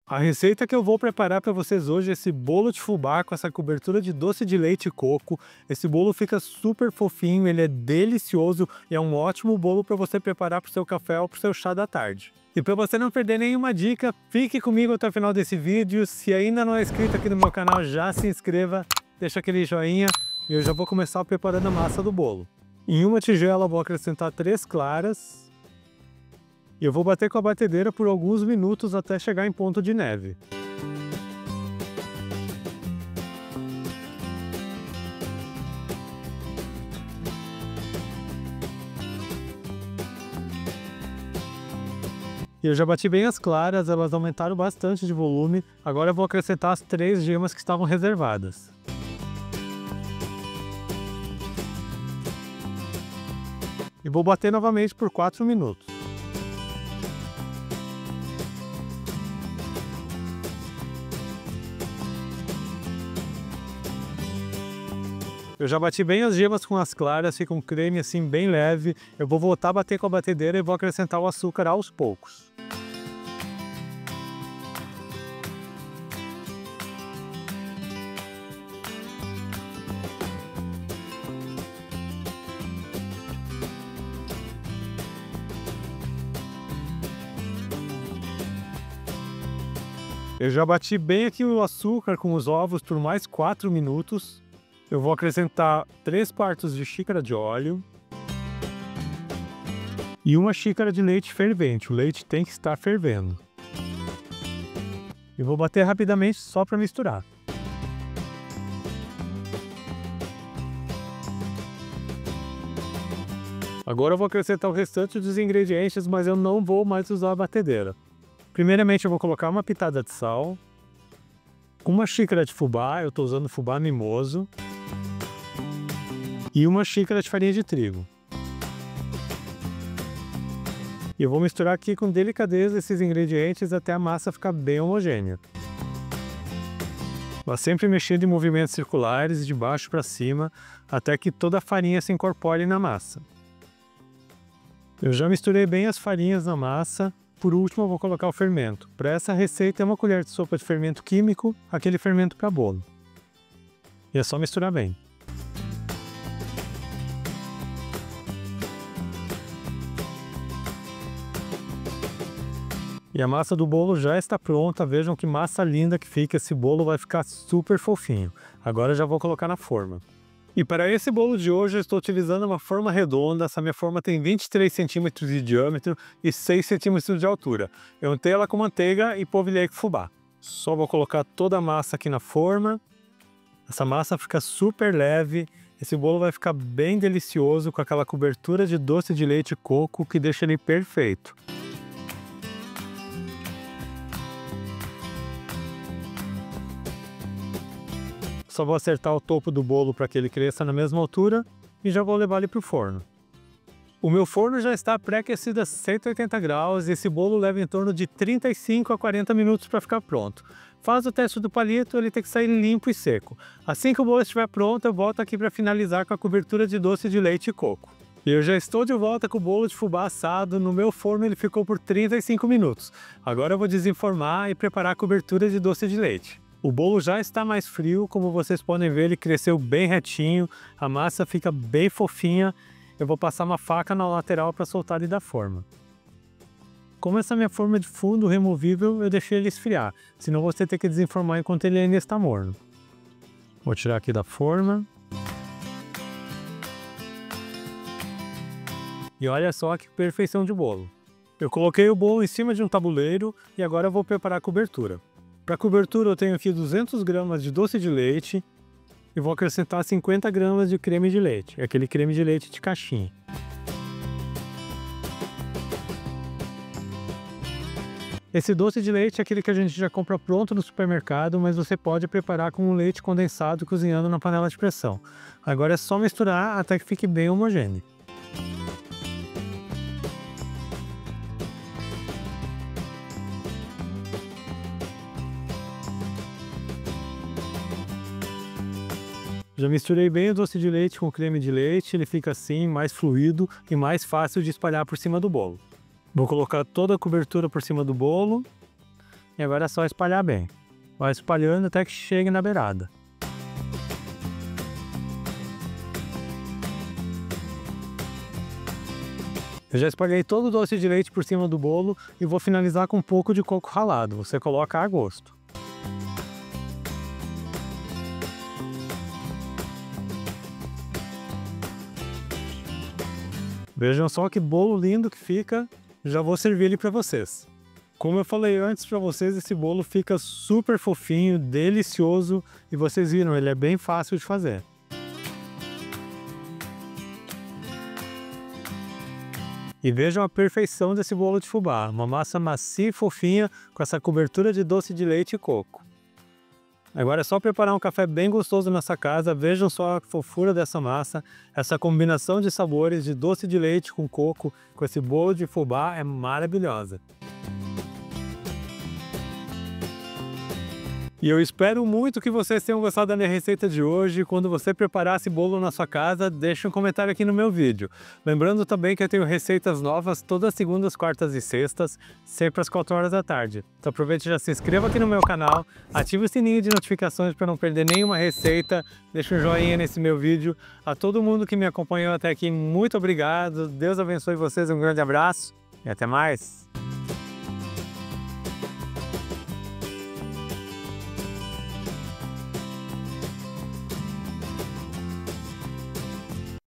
A receita que eu vou preparar para vocês hoje é esse bolo de fubá com essa cobertura de doce de leite e coco. Esse bolo fica super fofinho, ele é delicioso e é um ótimo bolo para você preparar para o seu café ou para o seu chá da tarde. E para você não perder nenhuma dica, fique comigo até o final desse vídeo. Se ainda não é inscrito aqui no meu canal, já se inscreva, deixa aquele joinha e eu já vou começar preparando a massa do bolo. Em uma tigela eu vou acrescentar 3 claras. E eu vou bater com a batedeira por alguns minutos até chegar em ponto de neve. E eu já bati bem as claras, elas aumentaram bastante de volume. Agora eu vou acrescentar as 3 gemas que estavam reservadas. E vou bater novamente por 4 minutos. Eu já bati bem as gemas com as claras, fica um creme assim bem leve. Eu vou voltar a bater com a batedeira e vou acrescentar o açúcar aos poucos. Eu já bati bem aqui o açúcar com os ovos por mais 4 minutos. Eu vou acrescentar 3 quartos de xícara de óleo e 1 xícara de leite fervente. O leite tem que estar fervendo. E vou bater rapidamente só para misturar. Agora eu vou acrescentar o restante dos ingredientes, mas eu não vou mais usar a batedeira. Primeiramente eu vou colocar uma pitada de sal, 1 xícara de fubá, eu estou usando fubá mimoso, e 1 xícara de farinha de trigo. E eu vou misturar aqui com delicadeza esses ingredientes até a massa ficar bem homogênea. Vá sempre mexendo em movimentos circulares de baixo para cima até que toda a farinha se incorpore na massa. Eu já misturei bem as farinhas na massa. Por último, eu vou colocar o fermento. Para essa receita é 1 colher de sopa de fermento químico, aquele fermento para bolo. E é só misturar bem. E a massa do bolo já está pronta, vejam que massa linda que fica, esse bolo vai ficar super fofinho. Agora já vou colocar na forma. E para esse bolo de hoje eu estou utilizando uma forma redonda, essa minha forma tem 23 centímetros de diâmetro e 6 centímetros de altura. Eu untei ela com manteiga e polvilhei com fubá. Só vou colocar toda a massa aqui na forma. Essa massa fica super leve, esse bolo vai ficar bem delicioso com aquela cobertura de doce de leite e coco que deixa ele perfeito. Só vou acertar o topo do bolo para que ele cresça na mesma altura e já vou levar ele para o forno. O meu forno já está pré-aquecido a 180 graus e esse bolo leva em torno de 35 a 40 minutos para ficar pronto. Faz o teste do palito, ele tem que sair limpo e seco. Assim que o bolo estiver pronto, eu volto aqui para finalizar com a cobertura de doce de leite e coco. E eu já estou de volta com o bolo de fubá assado, no meu forno ele ficou por 35 minutos. Agora eu vou desenformar e preparar a cobertura de doce de leite. O bolo já está mais frio, como vocês podem ver, ele cresceu bem retinho, a massa fica bem fofinha. Eu vou passar uma faca na lateral para soltar ele da forma. Como essa minha forma é de fundo removível, eu deixei ele esfriar, senão você tem que desenformar enquanto ele ainda está morno. Vou tirar aqui da forma. E olha só que perfeição de bolo. Eu coloquei o bolo em cima de um tabuleiro e agora eu vou preparar a cobertura. Para a cobertura eu tenho aqui 200 gramas de doce de leite e vou acrescentar 50 gramas de creme de leite, aquele creme de leite de caixinha. Esse doce de leite é aquele que a gente já compra pronto no supermercado, mas você pode preparar com um leite condensado cozinhando na panela de pressão. Agora é só misturar até que fique bem homogêneo. Já misturei bem o doce de leite com o creme de leite, ele fica assim, mais fluido e mais fácil de espalhar por cima do bolo. Vou colocar toda a cobertura por cima do bolo E agora é só espalhar bem. Vai espalhando até que chegue na beirada. Eu já espalhei todo o doce de leite por cima do bolo e vou finalizar com um pouco de coco ralado. Você coloca a gosto. Vejam só que bolo lindo que fica. Já vou servir ele para vocês. Como eu falei antes para vocês, esse bolo fica super fofinho, delicioso e vocês viram, ele é bem fácil de fazer. E vejam a perfeição desse bolo de fubá, uma massa macia e fofinha com essa cobertura de doce de leite e coco. Agora é só preparar um café bem gostoso nessa casa, vejam só a fofura dessa massa, essa combinação de sabores de doce de leite com coco, com esse bolo de fubá é maravilhosa. E eu espero muito que vocês tenham gostado da minha receita de hoje. Quando você preparar esse bolo na sua casa, deixe um comentário aqui no meu vídeo. Lembrando também que eu tenho receitas novas todas as segundas, quartas e sextas, sempre às 4 horas da tarde. Então aproveite e já se inscreva aqui no meu canal, ative o sininho de notificações para não perder nenhuma receita, deixe um joinha nesse meu vídeo. A todo mundo que me acompanhou até aqui, muito obrigado. Deus abençoe vocês, um grande abraço e até mais!